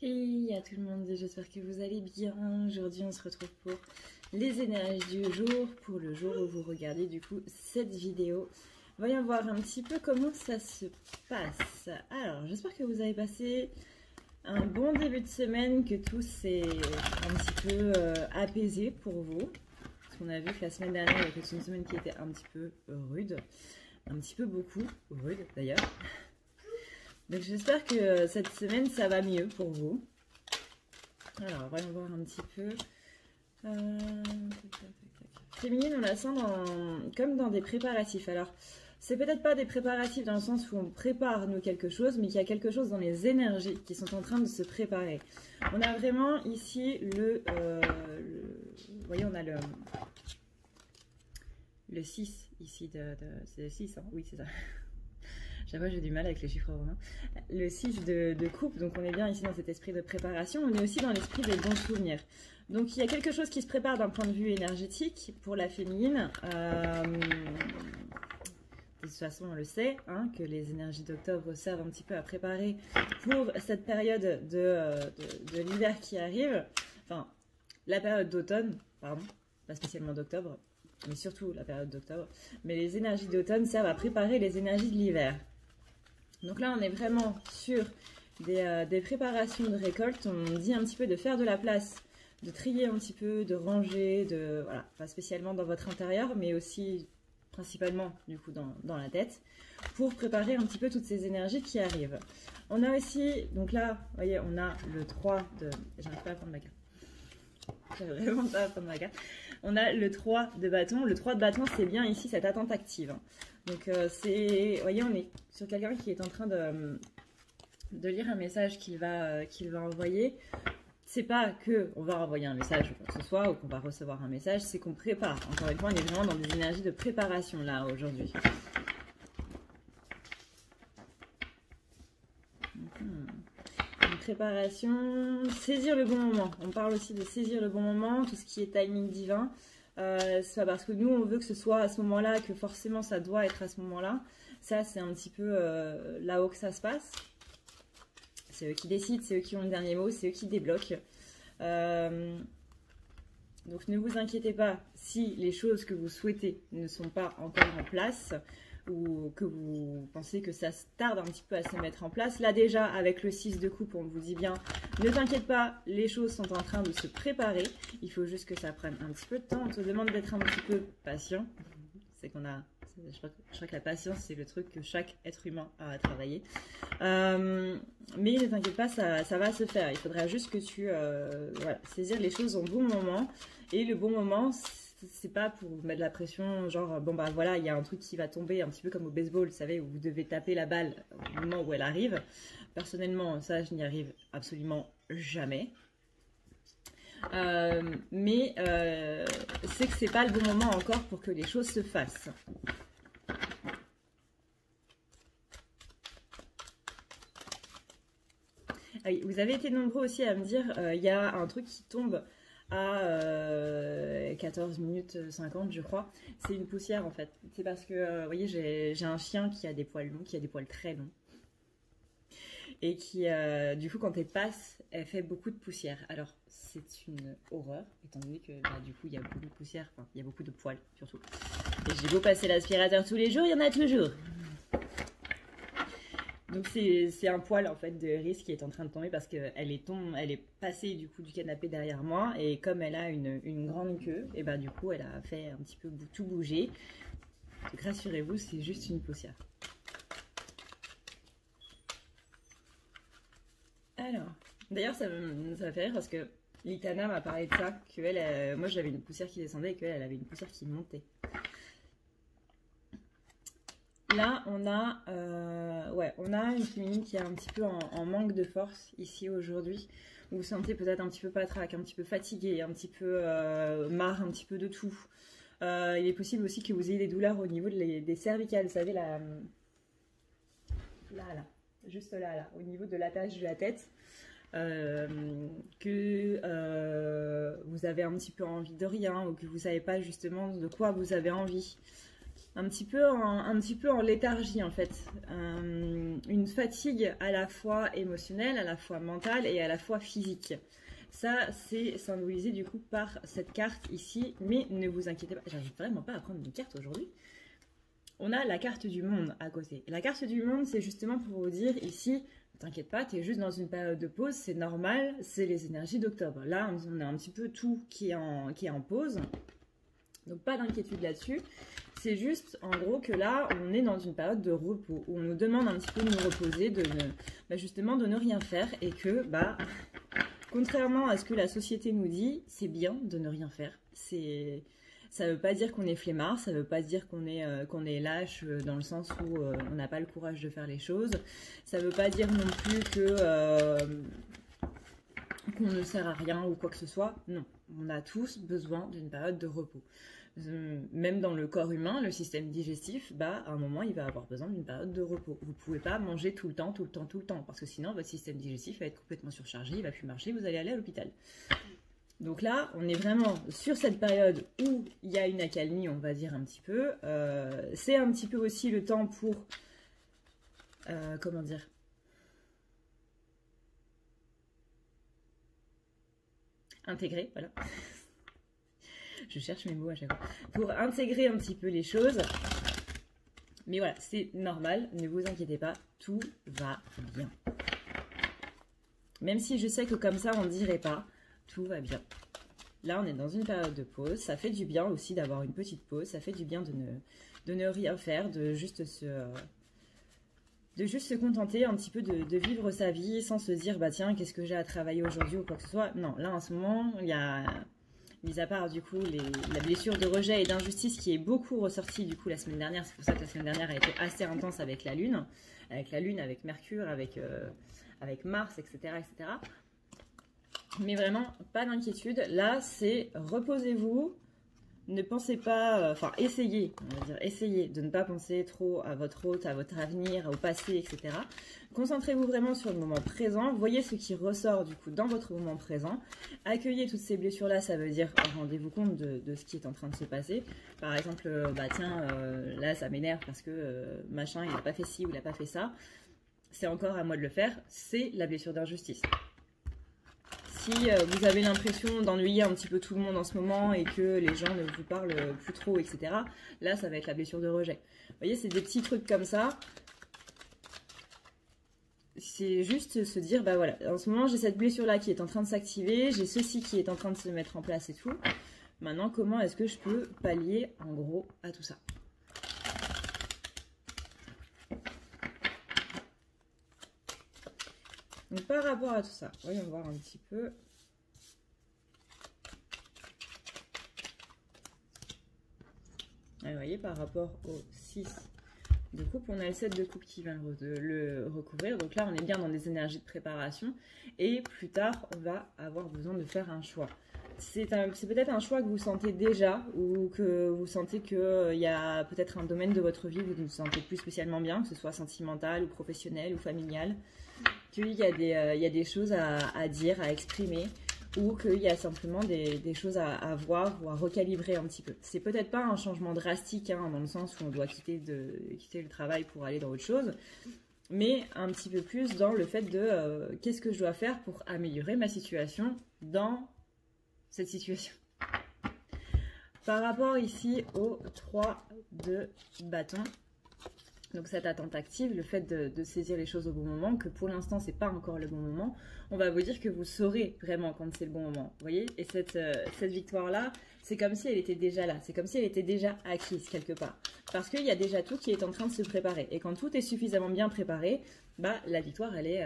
Hey à tout le monde, j'espère que vous allez bien. Aujourd'hui on se retrouve pour les énergies du jour, pour le jour où vous regardez du coup cette vidéo. Voyons voir un petit peu comment ça se passe. Alors j'espère que vous avez passé un bon début de semaine, que tout s'est un petit peu apaisé pour vous. Parce qu'on a vu que la semaine dernière c'était une semaine qui était un petit peu rude, un petit peu beaucoup rude d'ailleurs. Donc j'espère que cette semaine ça va mieux pour vous. Alors voyons voir un petit peu. Féminine, on la sent comme dans des préparatifs. Alors c'est peut-être pas des préparatifs dans le sens où on prépare nous quelque chose, mais qu'il y a quelque chose dans les énergies qui sont en train de se préparer. On a vraiment ici vous voyez, on a le 6 ici, c'est le 6, hein, oui c'est ça. Chaque fois j'ai du mal avec les chiffres romains. Le 6 de coupe, donc on est bien ici dans cet esprit de préparation, on est aussi dans l'esprit des bons souvenirs. Donc il y a quelque chose qui se prépare d'un point de vue énergétique pour la féminine. De toute façon on le sait, hein, que les énergies d'octobre servent un petit peu à préparer pour cette période de l'hiver qui arrive. Enfin, la période d'automne, pardon, pas spécialement d'octobre, mais surtout la période d'octobre. Mais les énergies d'automne servent à préparer les énergies de l'hiver. Donc là, on est vraiment sur des préparations de récolte. On dit un petit peu de faire de la place, de trier un petit peu, de ranger, voilà, pas spécialement dans votre intérieur, mais aussi principalement du coup dans la tête, pour préparer un petit peu toutes ces énergies qui arrivent. On a aussi, donc là, vous voyez, on a le 3 de... J'arrive pas à prendre ma carte. J'arrive vraiment pas à prendre ma carte. On a le 3 de bâton. Le 3 de bâton, c'est bien ici cette attente active. Donc, vous voyez, on est sur quelqu'un qui est en train de lire un message qu'il va envoyer. C'est pas que on va envoyer un message ou quoi que ce soit, ou qu'on va recevoir un message, c'est qu'on prépare. Encore une fois, on est vraiment dans des énergies de préparation là aujourd'hui. Une préparation, saisir le bon moment. On parle aussi de saisir le bon moment, tout ce qui est timing divin. C'est pas parce que nous on veut que ce soit à ce moment-là que forcément ça doit être à ce moment-là. Ça c'est un petit peu là-haut que ça se passe. C'est eux qui décident, c'est eux qui ont le dernier mot, c'est eux qui débloquent. Donc ne vous inquiétez pas si les choses que vous souhaitez ne sont pas encore en place ou que vous pensez que ça tarde un petit peu à se mettre en place. Là déjà avec le 6 de coupe on vous dit bien, ne t'inquiète pas, les choses sont en train de se préparer. Il faut juste que ça prenne un petit peu de temps. On te demande d'être un petit peu patient. C'est qu'on a... Je crois que la patience, c'est le truc que chaque être humain a à travailler. Mais ne t'inquiète pas, ça va se faire. Il faudra juste que tu voilà, saisir les choses au bon moment. Et le bon moment, c'est pas pour mettre de la pression, genre, bon bah voilà, il y a un truc qui va tomber, un petit peu comme au baseball, vous savez, où vous devez taper la balle au moment où elle arrive. Personnellement, ça, je n'y arrive absolument jamais. Mais c'est que c'est pas le bon moment encore pour que les choses se fassent. Ah oui, vous avez été nombreux aussi à me dire il y a un truc qui tombe à 14 minutes 50 je crois. C'est une poussière en fait. C'est parce que vous voyez j'ai un chien qui a des poils longs, qui a des poils très longs. Et qui du coup quand elle passe, elle fait beaucoup de poussière. Alors c'est une horreur, étant donné que bah, du coup il y a beaucoup de poussière, enfin il y a beaucoup de poils surtout. Et j'ai beau passer l'aspirateur tous les jours, il y en a toujours. Donc c'est un poil en fait de Iris qui est en train de tomber parce qu'elle elle est passée du coup du canapé derrière moi et comme elle a une grande queue, et bah du coup elle a fait un petit peu tout bouger. Donc rassurez-vous, c'est juste une poussière. Alors, d'ailleurs ça m'a fait rire parce que Litana m'a parlé de ça, que elle, moi j'avais une poussière qui descendait et qu'elle avait une poussière qui montait. Là, on a une féminine qui est un petit peu en manque de force ici aujourd'hui. Vous vous sentez peut-être un petit peu patraque, un petit peu fatigué, un petit peu marre, un petit peu de tout. Il est possible aussi que vous ayez des douleurs au niveau des cervicales, vous savez, là, juste là, au niveau de l'attache de la tête. Que vous avez un petit peu envie de rien ou que vous ne savez pas justement de quoi vous avez envie. un petit peu en léthargie en fait. Une fatigue à la fois émotionnelle, à la fois mentale et à la fois physique. Ça, c'est symbolisé du coup par cette carte ici, mais ne vous inquiétez pas, j'arrive vraiment pas à prendre une carte aujourd'hui. On a la carte du monde à côté. La carte du monde, c'est justement pour vous dire ici, ne t'inquiète pas, tu es juste dans une période de pause, c'est normal, c'est les énergies d'octobre. Là, on a un petit peu tout qui est en pause, donc pas d'inquiétude là-dessus. C'est juste, en gros, que là, on est dans une période de repos, où on nous demande un petit peu de nous reposer, justement de ne rien faire, et que, contrairement à ce que la société nous dit, c'est bien de ne rien faire. Ça ne veut pas dire qu'on est flemmard, ça ne veut pas dire qu'on est lâche dans le sens où on n'a pas le courage de faire les choses. Ça ne veut pas dire non plus qu'on ne sert à rien ou quoi que ce soit. Non, on a tous besoin d'une période de repos. Même dans le corps humain, le système digestif, à un moment, il va avoir besoin d'une période de repos. Vous ne pouvez pas manger tout le temps, parce que sinon, votre système digestif va être complètement surchargé, il ne va plus marcher, vous allez aller à l'hôpital. Donc là, on est vraiment sur cette période où il y a une accalmie, on va dire un petit peu. C'est un petit peu aussi le temps pour... comment dire ? Intégrer, voilà. Je cherche mes mots à chaque fois. Pour intégrer un petit peu les choses. Mais voilà, c'est normal, ne vous inquiétez pas, tout va bien. Même si je sais que comme ça, on ne dirait pas, tout va bien. Là, on est dans une période de pause. Ça fait du bien aussi d'avoir une petite pause. Ça fait du bien de ne rien faire, de juste se contenter un petit peu de vivre sa vie sans se dire, tiens, qu'est-ce que j'ai à travailler aujourd'hui ou quoi que ce soit. Non, là, en ce moment, il y a... Mis à part du coup la blessure de rejet et d'injustice qui est beaucoup ressortie du coup la semaine dernière, c'est pour ça que la semaine dernière a été assez intense avec la Lune, avec Mercure, avec Mars, etc., etc. Mais vraiment, pas d'inquiétude. Là, c'est reposez-vous, ne pensez pas, essayez, on va dire, essayez de ne pas penser trop à votre hôte, à votre avenir, au passé, etc. Concentrez-vous vraiment sur le moment présent, voyez ce qui ressort du coup dans votre moment présent, accueillez toutes ces blessures-là, ça veut dire rendez-vous compte de ce qui est en train de se passer. Par exemple, là ça m'énerve parce que machin, il n'a pas fait ci ou il n'a pas fait ça, c'est encore à moi de le faire, c'est la blessure d'injustice. Si vous avez l'impression d'ennuyer un petit peu tout le monde en ce moment et que les gens ne vous parlent plus trop, etc., là, ça va être la blessure de rejet. Vous voyez, c'est des petits trucs comme ça. C'est juste se dire, voilà, en ce moment, j'ai cette blessure-là qui est en train de s'activer, j'ai ceci qui est en train de se mettre en place et tout. Maintenant, comment est-ce que je peux pallier, en gros, à tout ça ? Donc par rapport à tout ça, voyons voir un petit peu. Alors, vous voyez, par rapport au 6 de coupe, on a le 7 de coupe qui vient le recouvrir. Donc là, on est bien dans des énergies de préparation. Et plus tard, on va avoir besoin de faire un choix. C'est peut-être un choix que vous sentez déjà ou que vous sentez qu'il y a peut-être un domaine de votre vie où vous ne vous sentez plus spécialement bien, que ce soit sentimental ou professionnel ou familial. Qu'il y a des choses à dire, à exprimer, ou qu'il y a simplement des choses à voir ou à recalibrer un petit peu. C'est peut-être pas un changement drastique, dans le sens où on doit quitter le travail pour aller dans autre chose, mais un petit peu plus dans le fait de qu'est-ce que je dois faire pour améliorer ma situation dans cette situation. Par rapport ici au 3 de bâton, donc cette attente active, le fait de saisir les choses au bon moment, que pour l'instant c'est pas encore le bon moment, on va vous dire que vous saurez vraiment quand c'est le bon moment, vous voyez. Et cette victoire-là, c'est comme si elle était déjà là, c'est comme si elle était déjà acquise quelque part. Parce qu'il y a déjà tout qui est en train de se préparer. Et quand tout est suffisamment bien préparé, la victoire, elle est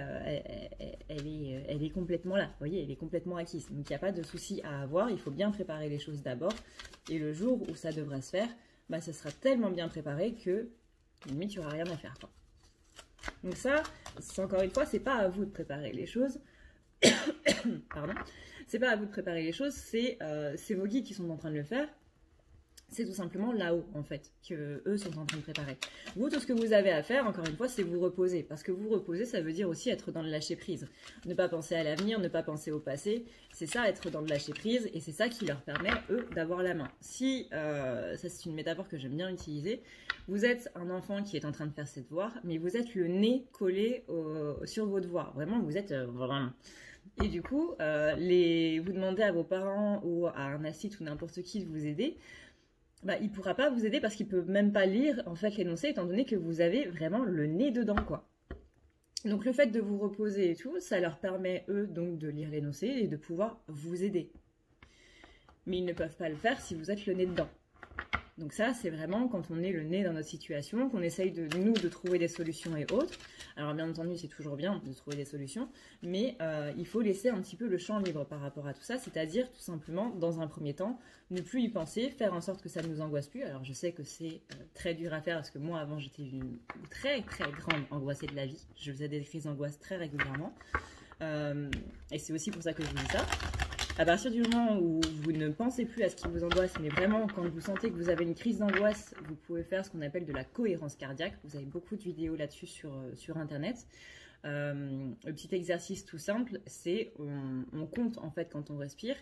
complètement là, vous voyez, elle est complètement acquise. Donc il n'y a pas de souci à avoir, il faut bien préparer les choses d'abord. Et le jour où ça devra se faire, ça sera tellement bien préparé que limite, il n'y aura rien à faire, quoi. Donc ça, encore une fois, c'est pas à vous de préparer les choses. Pardon. C'est pas à vous de préparer les choses, c'est vos guides qui sont en train de le faire. C'est tout simplement là-haut, en fait, que eux sont en train de préparer. Vous, tout ce que vous avez à faire, encore une fois, c'est vous reposer. Parce que vous reposer, ça veut dire aussi être dans le lâcher-prise. Ne pas penser à l'avenir, ne pas penser au passé. C'est ça, être dans le lâcher-prise. Et c'est ça qui leur permet, eux, d'avoir la main. Si, ça c'est une métaphore que j'aime bien utiliser, vous êtes un enfant qui est en train de faire ses devoirs, mais vous êtes le nez collé sur vos devoirs. Vraiment, vous êtes... vraiment... Et du coup, vous demandez à vos parents ou à un assis ou n'importe qui de vous aider, bah, il ne pourra pas vous aider parce qu'il ne peut même pas lire en fait l'énoncé étant donné que vous avez vraiment le nez dedans, quoi. Donc le fait de vous reposer et tout, ça leur permet eux donc de lire l'énoncé et de pouvoir vous aider. Mais ils ne peuvent pas le faire si vous êtes le nez dedans. Donc ça, c'est vraiment quand on est le nez dans notre situation, qu'on essaye de trouver des solutions et autres. Alors bien entendu, c'est toujours bien de trouver des solutions, mais il faut laisser un petit peu le champ libre par rapport à tout ça, c'est-à-dire tout simplement, dans un premier temps, ne plus y penser, faire en sorte que ça ne nous angoisse plus. Alors je sais que c'est très dur à faire, parce que moi avant j'étais une très très grande angoissée de la vie. Je faisais des crises d'angoisse très régulièrement. Et c'est aussi pour ça que je vous dis ça. À partir du moment où vous ne pensez plus à ce qui vous angoisse, mais vraiment quand vous sentez que vous avez une crise d'angoisse, vous pouvez faire ce qu'on appelle de la cohérence cardiaque. Vous avez beaucoup de vidéos là-dessus sur Internet. Le petit exercice tout simple, c'est on compte en fait quand on respire.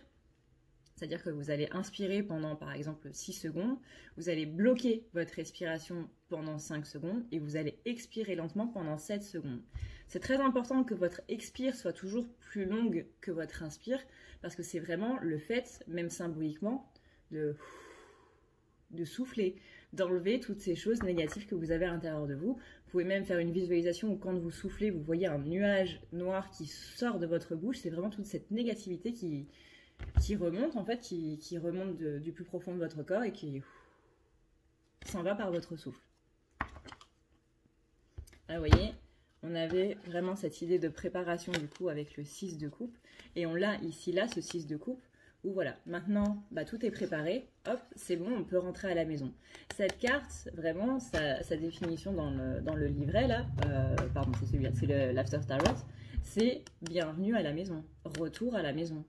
C'est-à-dire que vous allez inspirer pendant par exemple 6 secondes, vous allez bloquer votre respiration pendant 5 secondes et vous allez expirer lentement pendant 7 secondes. C'est très important que votre expire soit toujours plus longue que votre inspire parce que c'est vraiment le fait, même symboliquement, de souffler, d'enlever toutes ces choses négatives que vous avez à l'intérieur de vous. Vous pouvez même faire une visualisation où quand vous soufflez, vous voyez un nuage noir qui sort de votre bouche. C'est vraiment toute cette négativité qui remonte en fait, qui remonte du plus profond de votre corps et qui s'en va par votre souffle. Là, vous voyez, on avait vraiment cette idée de préparation du coup avec le 6 de coupe et on l'a ici là, ce 6 de coupe où voilà, maintenant bah, tout est préparé, hop, c'est bon, on peut rentrer à la maison. Cette carte, vraiment, sa définition dans le livret là, pardon, c'est celui-là, c'est l'After Tarot, c'est bienvenue à la maison, retour à la maison.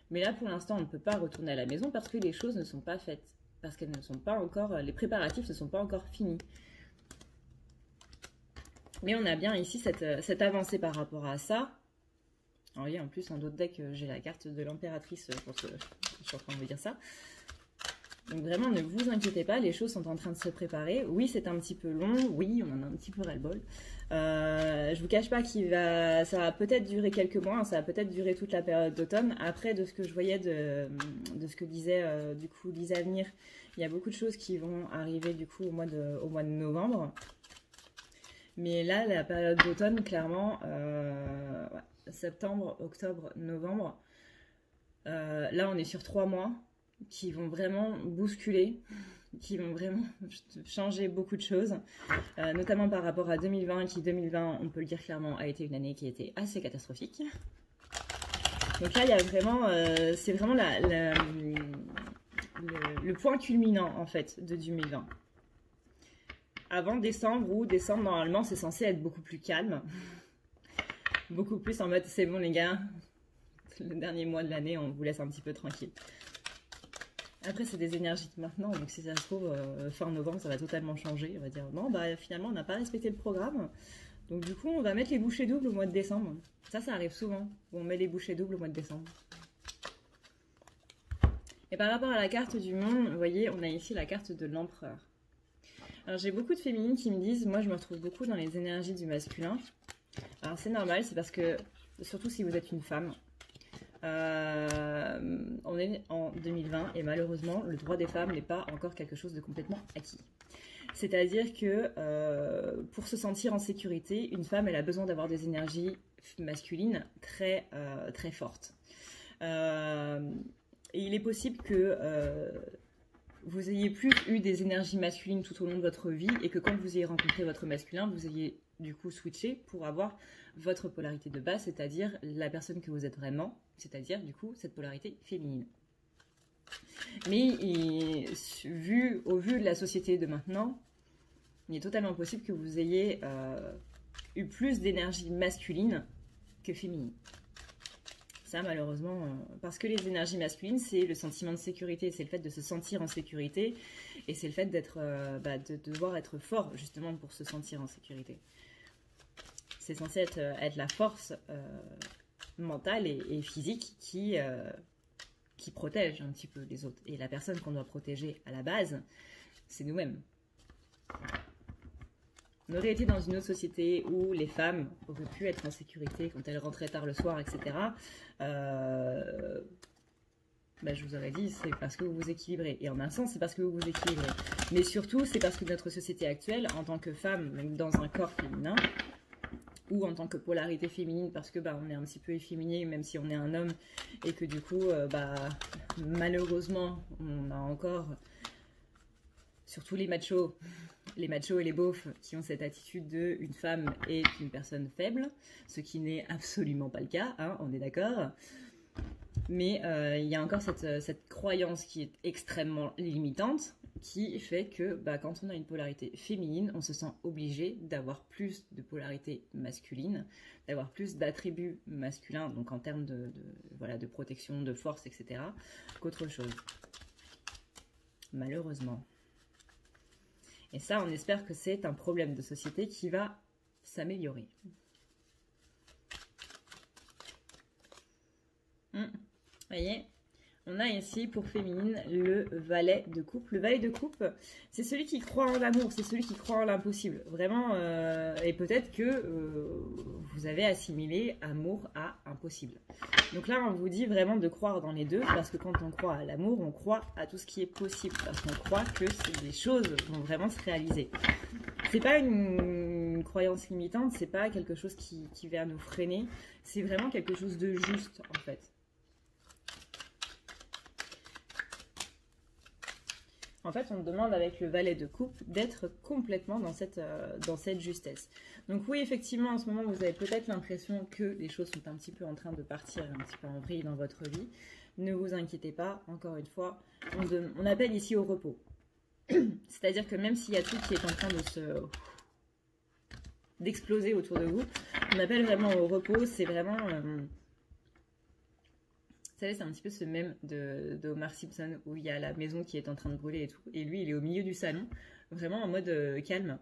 Mais là, pour l'instant, on ne peut pas retourner à la maison parce que les choses ne sont pas faites. Parce qu'elles ne sont pas encore... Les préparatifs ne sont pas encore finis. Mais on a bien ici cette avancée par rapport à ça. Alors oui, en plus, en d'autres decks, j'ai la carte de l'impératrice. Je pense que je suis en train de vous dire ça. Donc vraiment, ne vous inquiétez pas, les choses sont en train de se préparer. Oui, c'est un petit peu long. Oui, on en a un petit peu ras-le-bol. Je vous cache pas ça va peut-être durer quelques mois, hein, ça va peut-être durer toute la période d'automne. Après, de ce que je voyais de ce que disait du coup Lisa Avenir, il y a beaucoup de choses qui vont arriver du coup au mois de novembre. Mais là, la période d'automne, clairement, septembre, octobre, novembre, là on est sur 3 mois qui vont vraiment bousculer, qui vont vraiment changer beaucoup de choses, notamment par rapport à 2020, qui 2020, on peut le dire clairement, a été une année qui était assez catastrophique. Donc là, il y a vraiment, c'est vraiment le point culminant en fait de 2020. Avant décembre, où décembre normalement c'est censé être beaucoup plus calme, beaucoup plus en mode c'est bon les gars, le dernier mois de l'année on vous laisse un petit peu tranquille. Après, c'est des énergies de maintenant, donc si ça se trouve, fin novembre, ça va totalement changer. On va dire, non, bah finalement, on n'a pas respecté le programme. Donc du coup, on va mettre les bouchées doubles au mois de décembre. Ça arrive souvent, où on met les bouchées doubles au mois de décembre. Et par rapport à la carte du monde, vous voyez, on a ici la carte de l'empereur. Alors j'ai beaucoup de féminines qui me disent, moi je me retrouve beaucoup dans les énergies du masculin. Alors c'est normal, c'est parce que, surtout si vous êtes une femme, on est en 2020 et malheureusement le droit des femmes n'est pas encore quelque chose de complètement acquis. C'est-à-dire que pour se sentir en sécurité, une femme elle a besoin d'avoir des énergies masculines très fortes. Et il est possible que vous ayez plus eu des énergies masculines tout au long de votre vie et que quand vous ayez rencontré votre masculin, vous ayez du coup switché pour avoir votre polarité de base, c'est-à-dire la personne que vous êtes vraiment, c'est-à-dire du coup cette polarité féminine. Mais au vu de la société de maintenant, il est totalement possible que vous ayez eu plus d'énergie masculine que féminine. Ça, malheureusement, parce que les énergies masculines, c'est le sentiment de sécurité, c'est le fait de se sentir en sécurité, et c'est le fait d'être, de devoir être fort, justement, pour se sentir en sécurité. C'est censé être la force mentale et physique qui protège un petit peu les autres. Et la personne qu'on doit protéger à la base, c'est nous-mêmes. On aurait été dans une autre société où les femmes auraient pu être en sécurité quand elles rentraient tard le soir, etc. Je vous aurais dit, c'est parce que vous vous équilibrez. Et en un sens, c'est parce que vous vous équilibrez. Mais surtout, c'est parce que notre société actuelle, en tant que femme, même dans un corps féminin, ou en tant que polarité féminine, parce que on est un petit peu efféminé, même si on est un homme, et que du coup, malheureusement, on a encore, surtout les machos et les beaufs, qui ont cette attitude de une femme est une personne faible, ce qui n'est absolument pas le cas, hein, on est d'accord. Mais il y a encore cette croyance qui est extrêmement limitante, qui fait que quand on a une polarité féminine, on se sent obligé d'avoir plus de polarité masculine, d'avoir plus d'attributs masculins, donc en termes de protection, de force, etc., qu'autre chose. Malheureusement. Et ça, on espère que c'est un problème de société qui va s'améliorer. Voyez, on a ici pour féminine le valet de coupe. Le valet de coupe, c'est celui qui croit en l'amour, c'est celui qui croit en l'impossible. Vraiment, et peut-être que vous avez assimilé amour à impossible. Donc là, on vous dit vraiment de croire dans les deux, parce que quand on croit à l'amour, on croit à tout ce qui est possible, parce qu'on croit que les choses vont vraiment se réaliser. C'est pas une croyance limitante, c'est pas quelque chose qui va nous freiner, c'est vraiment quelque chose de juste, en fait. En fait, on demande avec le valet de coupe d'être complètement dans cette justesse. Donc oui, effectivement, en ce moment, vous avez peut-être l'impression que les choses sont un petit peu en train de partir un petit peu en vrille dans votre vie. Ne vous inquiétez pas, encore une fois, on appelle ici au repos. C'est-à-dire que même s'il y a tout qui est en train d'exploser autour de vous, on appelle vraiment au repos, c'est vraiment... Vous savez, c'est un petit peu ce mème de Homer Simpson où il y a la maison qui est en train de brûler et tout. Et lui, il est au milieu du salon, vraiment en mode calme.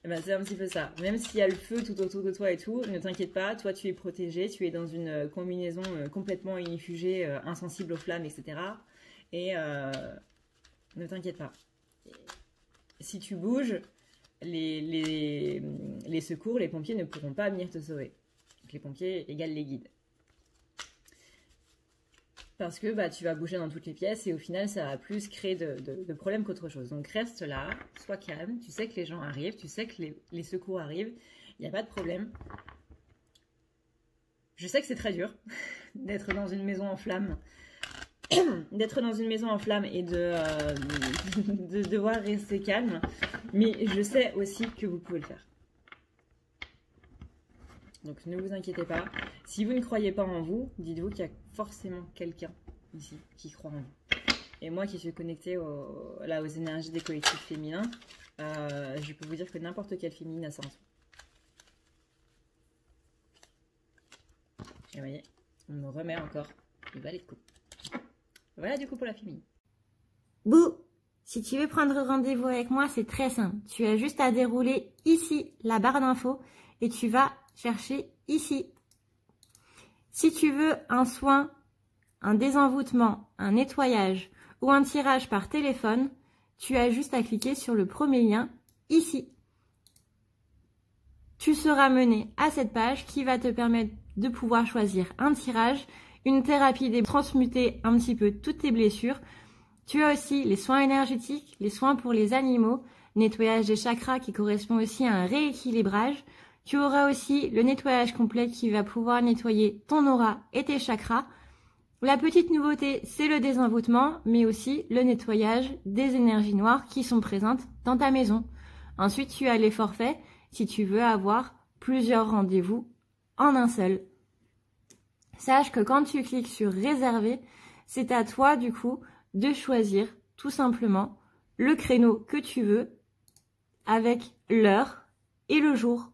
Et c'est un petit peu ça. Même s'il y a le feu tout autour de toi et tout, ne t'inquiète pas, toi tu es protégé, tu es dans une combinaison complètement inifugée, insensible aux flammes, etc. Et ne t'inquiète pas. Si tu bouges, les secours, les pompiers ne pourront pas venir te sauver. Donc les pompiers égalent les guides. Parce que tu vas bouger dans toutes les pièces et au final, ça va plus créer de problèmes qu'autre chose. Donc reste là, sois calme, tu sais que les gens arrivent, tu sais que les secours arrivent, il n'y a pas de problème. Je sais que c'est très dur d'être dans une maison en flammes, et de devoir rester calme, mais je sais aussi que vous pouvez le faire. Donc ne vous inquiétez pas. Si vous ne croyez pas en vous, dites-vous qu'il y a forcément quelqu'un ici qui croit en vous. Et moi qui suis connectée aux énergies des collectifs féminins, je peux vous dire que n'importe quelle féminine a ça en soi. Et vous voyez, on me remet encore le valet de coupe. Voilà du coup pour la féminine. Bouh! Si tu veux prendre rendez-vous avec moi, c'est très simple. Tu as juste à dérouler ici la barre d'infos et tu vas chercher ici. Si tu veux un soin, un désenvoûtement, un nettoyage ou un tirage par téléphone, tu as juste à cliquer sur le premier lien ici. Tu seras mené à cette page qui va te permettre de pouvoir choisir un tirage, une thérapie transmuter un petit peu toutes tes blessures. Tu as aussi les soins énergétiques, les soins pour les animaux, nettoyage des chakras qui correspond aussi à un rééquilibrage. Tu auras aussi le nettoyage complet qui va pouvoir nettoyer ton aura et tes chakras. La petite nouveauté, c'est le désenvoûtement, mais aussi le nettoyage des énergies noires qui sont présentes dans ta maison. Ensuite, tu as les forfaits si tu veux avoir plusieurs rendez-vous en un seul. Sache que quand tu cliques sur réserver, c'est à toi du coup de choisir tout simplement le créneau que tu veux avec l'heure et le jour.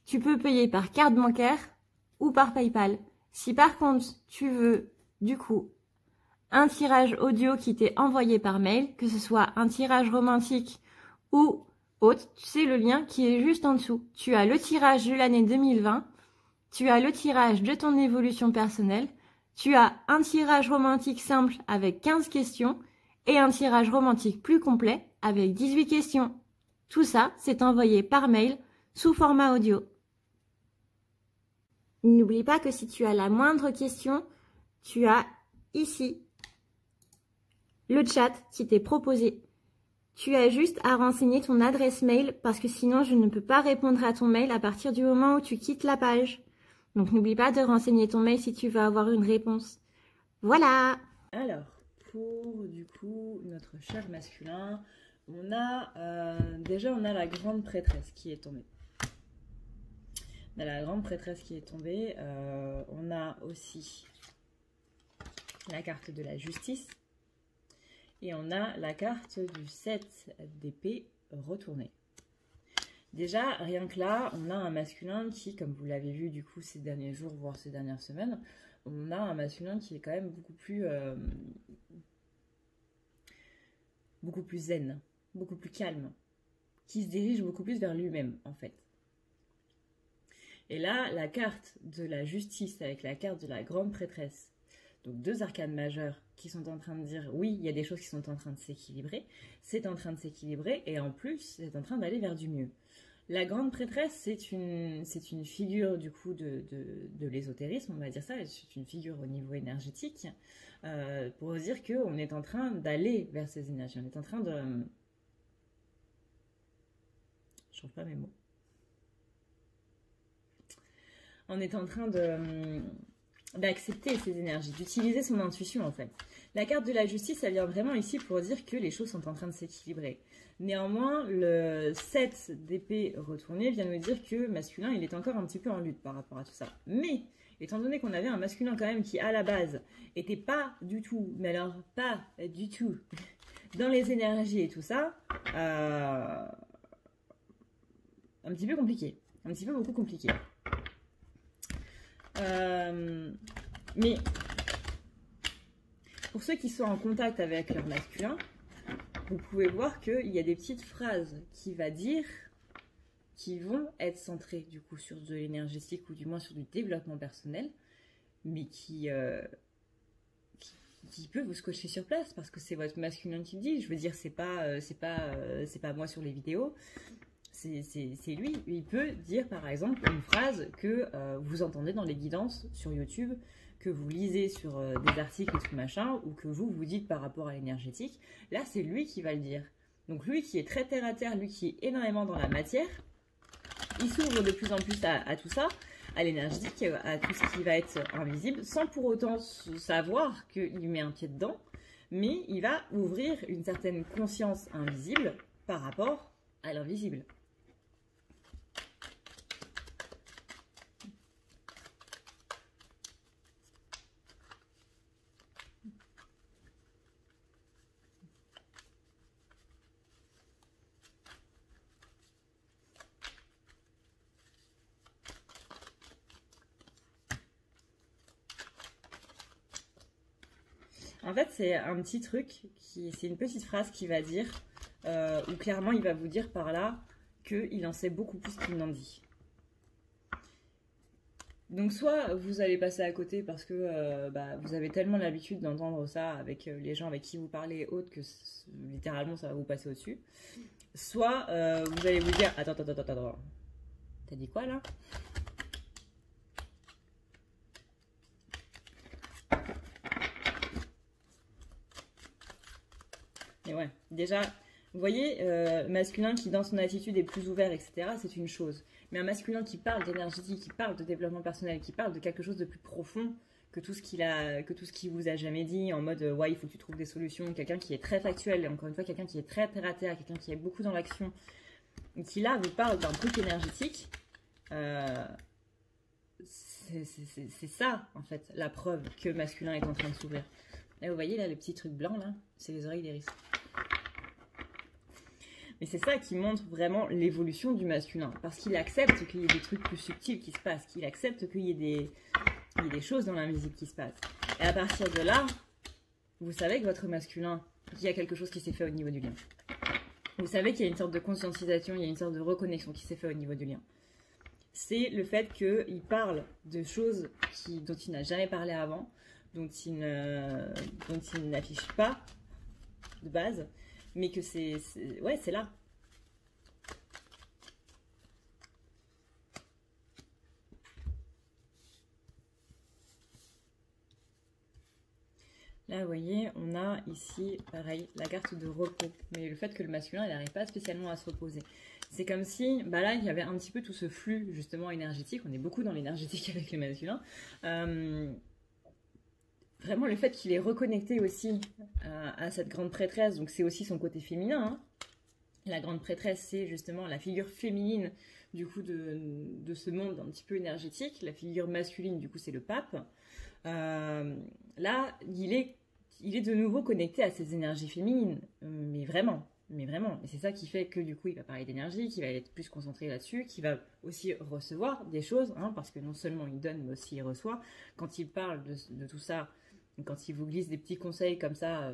Tu peux payer par carte bancaire, ou par PayPal. Si par contre, tu veux, du coup, un tirage audio qui t'est envoyé par mail, que ce soit un tirage romantique ou autre, c'est le lien qui est juste en dessous. Tu as le tirage de l'année 2020, tu as le tirage de ton évolution personnelle, tu as un tirage romantique simple avec 15 questions et un tirage romantique plus complet avec 18 questions. Tout ça, c'est envoyé par mail sous format audio. N'oublie pas que si tu as la moindre question, tu as ici le chat qui t'est proposé. Tu as juste à renseigner ton adresse mail parce que sinon je ne peux pas répondre à ton mail à partir du moment où tu quittes la page. Donc n'oublie pas de renseigner ton mail si tu veux avoir une réponse. Voilà! Alors, pour du coup notre cher masculin, on a déjà on a la grande prêtresse qui est tombée. On a la grande prêtresse qui est tombée. On a aussi la carte de la justice. Et on a la carte du 7 d'épée retournée. Déjà, rien que là, on a un masculin qui, comme vous l'avez vu du coup ces derniers jours, voire ces dernières semaines, on a un masculin qui est quand même beaucoup plus zen, beaucoup plus calme, qui se dirige beaucoup plus vers lui-même en fait. Et là, la carte de la justice avec la carte de la grande prêtresse, donc deux arcanes majeures qui sont en train de dire oui, il y a des choses qui sont en train de s'équilibrer, c'est en train de s'équilibrer et en plus, c'est en train d'aller vers du mieux. La grande prêtresse, c'est une figure du coup de l'ésotérisme, on va dire ça, c'est une figure au niveau énergétique pour dire qu'on est en train d'aller vers ces énergies, on est en train de... Je trouve pas mes mots. On est en train d'accepter ces énergies, d'utiliser son intuition en fait. La carte de la justice, elle vient vraiment ici pour dire que les choses sont en train de s'équilibrer. Néanmoins, le 7 d'épée retournée vient nous dire que masculin, il est encore un petit peu en lutte par rapport à tout ça. Mais, étant donné qu'on avait un masculin quand même qui, à la base, était pas du tout, mais alors pas du tout, dans les énergies et tout ça, un petit peu compliqué. Un petit peu beaucoup compliqué. Mais pour ceux qui sont en contact avec leur masculin, vous pouvez voir qu'il y a des petites phrases qu'il va dire qui vont être centrées du coup sur de l'énergétique ou du moins sur du développement personnel, mais qui peut vous scotcher sur place parce que c'est votre masculin qui le dit. Je veux dire, c'est pas moi sur les vidéos. C'est lui. Il peut dire par exemple une phrase que vous entendez dans les guidances sur YouTube, que vous lisez sur des articles et tout machin, ou que vous dites par rapport à l'énergétique. Là, c'est lui qui va le dire. Donc lui qui est très terre à terre, lui qui est énormément dans la matière, il s'ouvre de plus en plus à tout ça, à l'énergétique, à tout ce qui va être invisible, sans pour autant savoir qu'il met un pied dedans, mais il va ouvrir une certaine conscience invisible par rapport à l'invisible. En fait, c'est un petit truc, c'est une petite phrase qui va dire, où clairement il va vous dire par là qu'il en sait beaucoup plus qu'il n'en dit. Donc soit vous allez passer à côté parce que vous avez tellement l'habitude d'entendre ça avec les gens avec qui vous parlez et autres que littéralement ça va vous passer au-dessus. Soit vous allez vous dire, attends, t'as dit quoi là ? Et ouais, déjà, vous voyez, masculin qui dans son attitude est plus ouvert, etc., c'est une chose. Mais un masculin qui parle d'énergétique, qui parle de développement personnel, qui parle de quelque chose de plus profond que tout ce qu'il vous a jamais dit, en mode ouais, il faut que tu trouves des solutions, quelqu'un qui est très factuel, et encore une fois, quelqu'un qui est très terre à terre, quelqu'un qui est beaucoup dans l'action, et qui là vous parle d'un truc énergétique, c'est ça, en fait, la preuve que le masculin est en train de s'ouvrir. Là, vous voyez, là, le petit truc blanc, là, c'est les oreilles d'Eris. Et c'est ça qui montre vraiment l'évolution du masculin. Parce qu'il accepte qu'il y ait des trucs plus subtils qui se passent, qu'il accepte qu'il y ait des choses dans la musique qui se passent. Et à partir de là, vous savez que votre masculin, il y a quelque chose qui s'est fait au niveau du lien. Vous savez qu'il y a une sorte de conscientisation, il y a une sorte de reconnexion qui s'est fait au niveau du lien. C'est le fait qu'il parle de choses dont il n'a jamais parlé avant, dont il n'affiche pas de base, mais que c'est là. Là, vous voyez, on a ici, pareil, la carte de repos. Mais le fait que le masculin, il n'arrive pas spécialement à se reposer. C'est comme si, bah là, il y avait un petit peu tout ce flux, justement, énergétique. On est beaucoup dans l'énergétique avec le masculin. Vraiment, le fait qu'il est reconnecté aussi à cette grande prêtresse, donc c'est aussi son côté féminin. Hein. La grande prêtresse, c'est justement la figure féminine, du coup, de ce monde un petit peu énergétique. La figure masculine, du coup, c'est le pape. Là, il est de nouveau connecté à ses énergies féminines, mais vraiment. Et c'est ça qui fait que du coup, il va parler d'énergie, qu'il va être plus concentré là-dessus, qu'il va aussi recevoir des choses, hein, parce que non seulement il donne, mais aussi il reçoit. Quand il parle de tout ça, quand il vous glisse des petits conseils comme ça,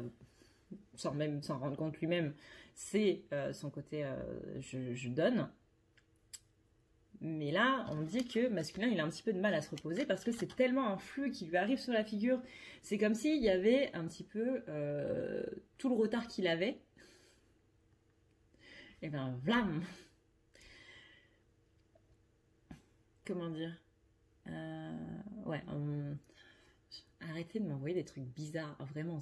sans même s'en rendre compte lui-même, c'est son côté je donne. Mais là, on dit que masculin, il a un petit peu de mal à se reposer parce que c'est tellement un flux qui lui arrive sur la figure. C'est comme s'il y avait un petit peu tout le retard qu'il avait. Et ben, vlam! Comment dire? Ouais, arrêtez de m'envoyer des trucs bizarres. Oh, vraiment,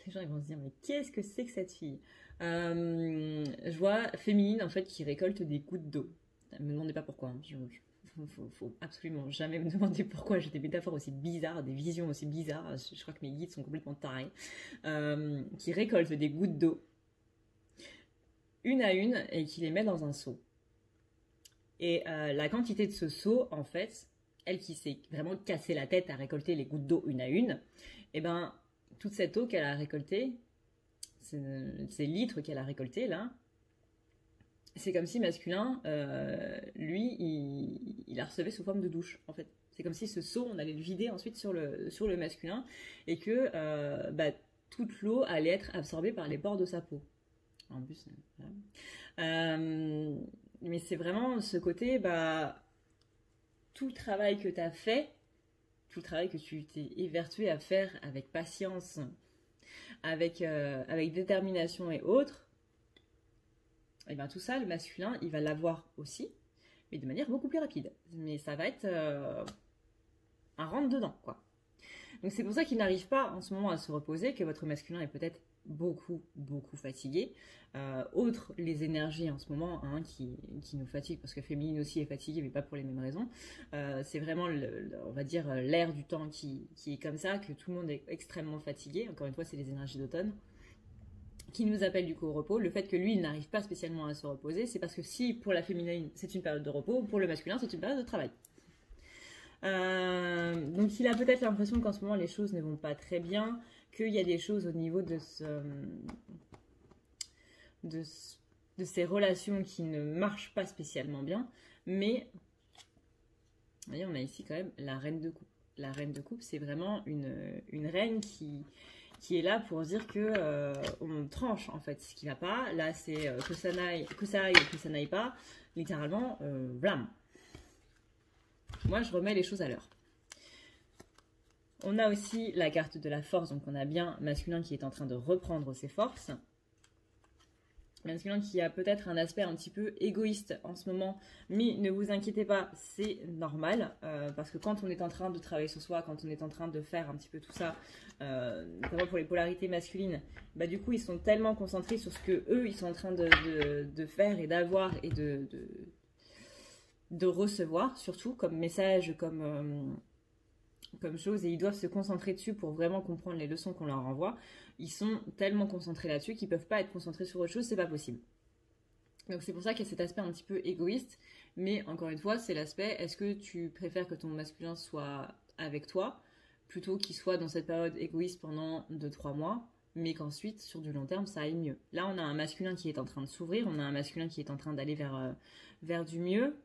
les gens ils vont se dire, mais qu'est-ce que c'est que cette fille? Je vois féminine en fait qui récolte des gouttes d'eau. Ne me demandez pas pourquoi. Faut absolument jamais me demander pourquoi j'ai des métaphores aussi bizarres, des visions aussi bizarres. Je crois que mes guides sont complètement tarés. Qui récolte des gouttes d'eau une à une et qui les met dans un seau. Et la quantité de ce seau, en fait, elle qui s'est vraiment cassé la tête à récolter les gouttes d'eau une à une, et ben toute cette eau qu'elle a récoltée, ces litres qu'elle a récoltés là, c'est comme si masculin, lui, il la recevait sous forme de douche en fait. C'est comme si ce seau, on allait le vider ensuite sur le masculin et que toute l'eau allait être absorbée par les pores de sa peau. En plus, mais c'est vraiment ce côté, tout le travail que tu as fait, tout le travail que tu t'es évertué à faire avec patience, avec détermination et autres, et bien tout ça, le masculin, il va l'avoir aussi, mais de manière beaucoup plus rapide. Mais ça va être un rentre-dedans, quoi. Donc c'est pour ça qu'il n'arrive pas en ce moment à se reposer, que votre masculin est peut-être beaucoup fatigué. Autre les énergies en ce moment qui nous fatiguent, parce que féminine aussi est fatiguée, mais pas pour les mêmes raisons. C'est vraiment, on va dire, l'air du temps qui est comme ça, que tout le monde est extrêmement fatigué. Encore une fois, c'est les énergies d'automne qui nous appellent du coup au repos. Le fait que lui, il n'arrive pas spécialement à se reposer, c'est parce que si pour la féminine, c'est une période de repos, pour le masculin, c'est une période de travail. Donc il a peut-être l'impression qu'en ce moment les choses ne vont pas très bien, qu'il y a des choses au niveau de ces relations qui ne marchent pas spécialement bien, mais vous voyez, on a ici quand même la reine de coupe. La reine de coupe, c'est vraiment une reine qui est là pour dire que on tranche en fait ce qui va pas. Là, c'est que ça aille ou que ça n'aille pas. Littéralement, blam. Moi, je remets les choses à l'heure. On a aussi la carte de la force, donc on a bien masculin qui est en train de reprendre ses forces. Masculin qui a peut-être un aspect un petit peu égoïste en ce moment, mais ne vous inquiétez pas, c'est normal, parce que quand on est en train de travailler sur soi, quand on est en train de faire un petit peu tout ça, notamment pour les polarités masculines, du coup ils sont tellement concentrés sur ce que eux ils sont en train de faire et d'avoir et de recevoir, surtout comme message, comme chose, et ils doivent se concentrer dessus pour vraiment comprendre les leçons qu'on leur envoie. Ils sont tellement concentrés là-dessus qu'ils peuvent pas être concentrés sur autre chose, c'est pas possible. Donc c'est pour ça qu'il y a cet aspect un petit peu égoïste, mais encore une fois, c'est l'aspect, est-ce que tu préfères que ton masculin soit avec toi, plutôt qu'il soit dans cette période égoïste pendant 2-3 mois, mais qu'ensuite, sur du long terme, ça aille mieux. Là, on a un masculin qui est en train de s'ouvrir, on a un masculin qui est en train d'aller vers du mieux.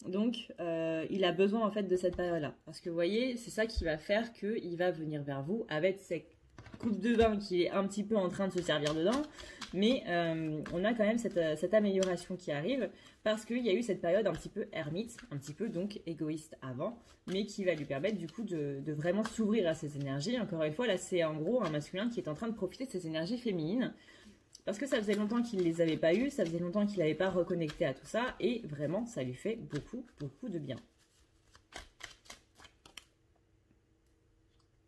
Donc, il a besoin en fait de cette période-là. Parce que vous voyez, c'est ça qui va faire qu'il va venir vers vous avec cette coupe de vin qui est un petit peu en train de se servir dedans. Mais on a quand même cette amélioration qui arrive parce qu'il y a eu cette période un petit peu ermite, un petit peu donc égoïste avant, mais qui va lui permettre du coup de vraiment s'ouvrir à ses énergies. Encore une fois, là c'est en gros un masculin qui est en train de profiter de ses énergies féminines. Parce que ça faisait longtemps qu'il ne les avait pas eues, ça faisait longtemps qu'il n'avait pas reconnecté à tout ça, et vraiment, ça lui fait beaucoup, beaucoup de bien.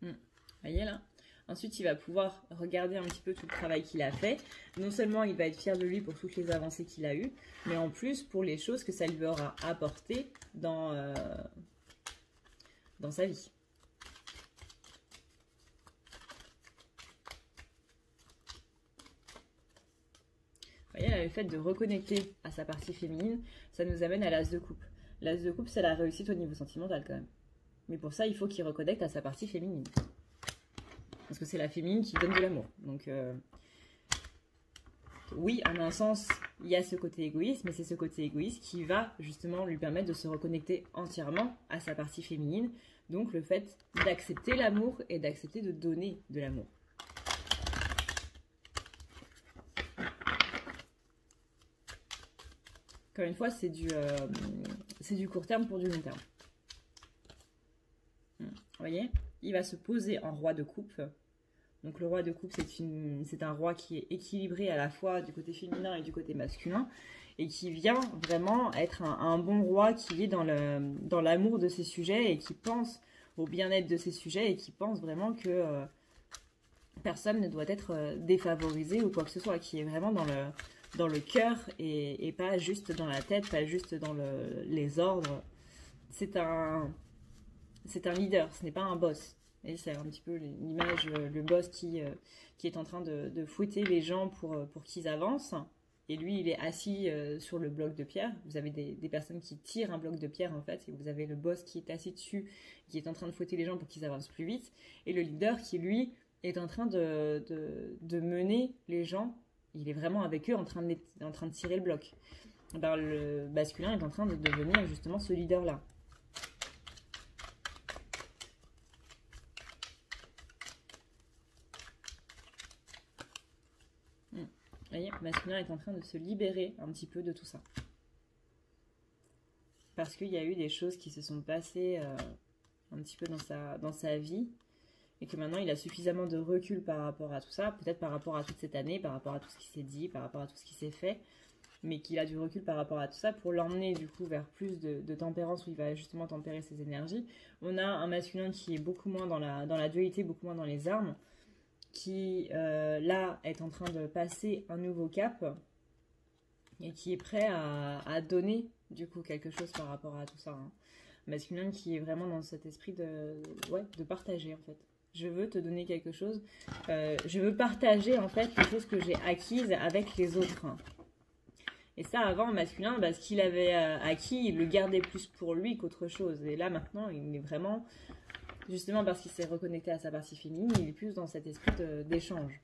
Vous voyez là? Ensuite, il va pouvoir regarder un petit peu tout le travail qu'il a fait. Non seulement il va être fier de lui pour toutes les avancées qu'il a eues, mais en plus pour les choses que ça lui aura apporté dans sa vie. Le fait de reconnecter à sa partie féminine, ça nous amène à l'as de coupe. L'as de coupe, c'est la réussite au niveau sentimental quand même. Mais pour ça, il faut qu'il reconnecte à sa partie féminine. Parce que c'est la féminine qui donne de l'amour. Donc, oui, en un sens, il y a ce côté égoïste, mais c'est ce côté égoïste qui va justement lui permettre de se reconnecter entièrement à sa partie féminine. Donc, le fait d'accepter l'amour et d'accepter de donner de l'amour. Encore une fois, c'est du court terme pour du long terme. Vous voyez, il va se poser en roi de coupe. Donc le roi de coupe, c'est un roi qui est équilibré à la fois du côté féminin et du côté masculin. Et qui vient vraiment être un bon roi qui est dans l'amour de ses sujets et qui pense au bien-être de ses sujets et qui pense vraiment que personne ne doit être défavorisé ou quoi que ce soit. Qui est vraiment dans le cœur et pas juste dans la tête, pas juste dans les ordres. C'est un leader, ce n'est pas un boss. Et c'est un petit peu l'image, le boss qui est en train de fouetter les gens pour qu'ils avancent. Et lui, il est assis sur le bloc de pierre. Vous avez des personnes qui tirent un bloc de pierre, en fait. Et vous avez le boss qui est assis dessus, qui est en train de fouetter les gens pour qu'ils avancent plus vite. Et le leader qui, lui, est en train de mener les gens. Il est vraiment avec eux en train de tirer le bloc. Alors, le masculin est en train de devenir justement ce leader-là. Vous voyez, le masculin est en train de se libérer un petit peu de tout ça. Parce qu'il y a eu des choses qui se sont passées un petit peu dans sa vie. Et que maintenant, il a suffisamment de recul par rapport à tout ça. Peut-être par rapport à toute cette année, par rapport à tout ce qui s'est dit, par rapport à tout ce qui s'est fait. Mais qu'il a du recul par rapport à tout ça pour l'emmener du coup vers plus de tempérance où il va justement tempérer ses énergies. On a un masculin qui est beaucoup moins dans la dualité, beaucoup moins dans les armes. Qui là est en train de passer un nouveau cap et qui est prêt à donner du coup quelque chose par rapport à tout ça. Hein. Masculin qui est vraiment dans cet esprit de partager en fait. Je veux te donner quelque chose, je veux partager en fait les choses que j'ai acquises avec les autres. Hein. Et ça avant masculin, ce qu'il avait acquis, il le gardait plus pour lui qu'autre chose. Et là maintenant, il est vraiment... Justement parce qu'il s'est reconnecté à sa partie féminine, il est plus dans cet esprit d'échange.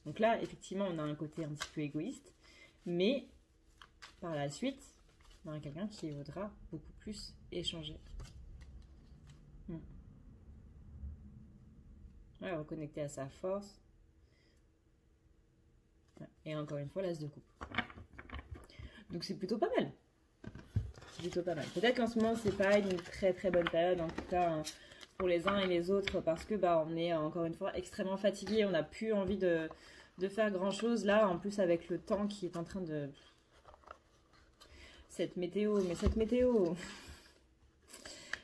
Donc là, effectivement, on a un côté un petit peu égoïste, mais par la suite, on a quelqu'un qui voudra beaucoup plus échanger. Ouais, reconnecter à sa force. Et encore une fois, l'as de coupe. Donc c'est plutôt pas mal. Plutôt pas mal. Peut-être qu'en ce moment c'est pas une très très bonne période en tout cas hein, pour les uns et les autres parce que on est encore une fois extrêmement fatigué, on n'a plus envie de faire grand chose là en plus avec le temps qui est en train de cette météo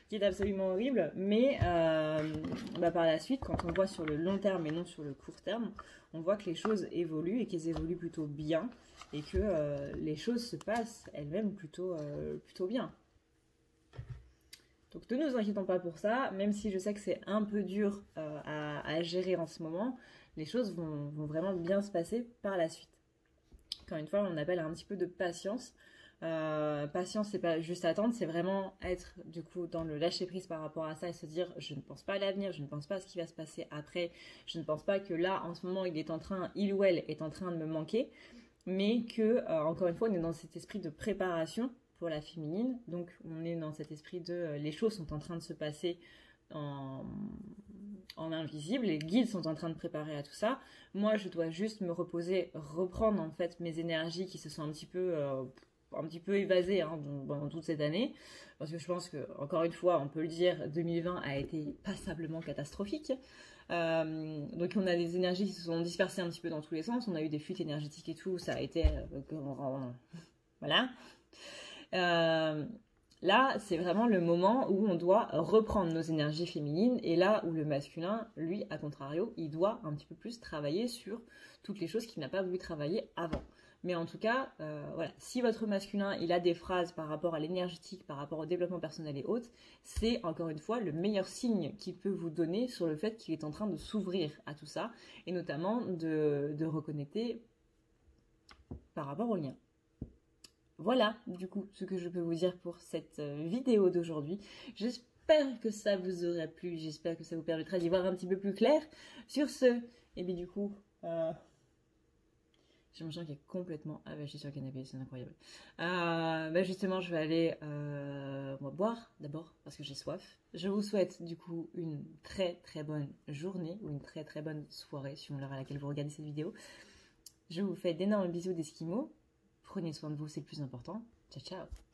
qui est absolument horrible mais par la suite quand on voit sur le long terme et non sur le court terme on voit que les choses évoluent et qu'elles évoluent plutôt bien et que les choses se passent elles-mêmes plutôt bien. Donc ne nous inquiétons pas pour ça, même si je sais que c'est un peu dur à gérer en ce moment, les choses vont vraiment bien se passer par la suite. Encore une fois, on appelle un petit peu de patience. Patience, c'est pas juste attendre, c'est vraiment être du coup dans le lâcher prise par rapport à ça et se dire je ne pense pas à l'avenir, je ne pense pas à ce qui va se passer après, je ne pense pas que là en ce moment il ou elle est en train de me manquer, mais que encore une fois on est dans cet esprit de préparation pour la féminine, donc on est dans cet esprit de les choses sont en train de se passer en invisible, les guides sont en train de préparer à tout ça. Moi je dois juste me reposer, reprendre en fait mes énergies qui se sont un petit peu évasées pendant toute cette année, parce que je pense que, encore une fois, on peut le dire, 2020 a été passablement catastrophique. Donc on a des énergies qui se sont dispersées un petit peu dans tous les sens, on a eu des fuites énergétiques et tout, ça a été... voilà. Là, c'est vraiment le moment où on doit reprendre nos énergies féminines, et là où le masculin, lui, à contrario, il doit un petit peu plus travailler sur toutes les choses qu'il n'a pas voulu travailler avant. Mais en tout cas, voilà, si votre masculin, il a des phrases par rapport à l'énergétique, par rapport au développement personnel et autres, c'est encore une fois le meilleur signe qu'il peut vous donner sur le fait qu'il est en train de s'ouvrir à tout ça, et notamment de reconnecter par rapport au lien. Voilà, du coup, ce que je peux vous dire pour cette vidéo d'aujourd'hui. J'espère que ça vous aura plu, j'espère que ça vous permettra d'y voir un petit peu plus clair. Sur ce, et bien du coup... j'ai mon chien qui est complètement avachi sur le canapé, c'est incroyable. Justement, je vais aller boire d'abord parce que j'ai soif. Je vous souhaite du coup une très très bonne journée ou une très très bonne soirée suivant l'heure à laquelle vous regardez cette vidéo. Je vous fais d'énormes bisous d'Esquimaux. Prenez soin de vous, c'est le plus important. Ciao ciao.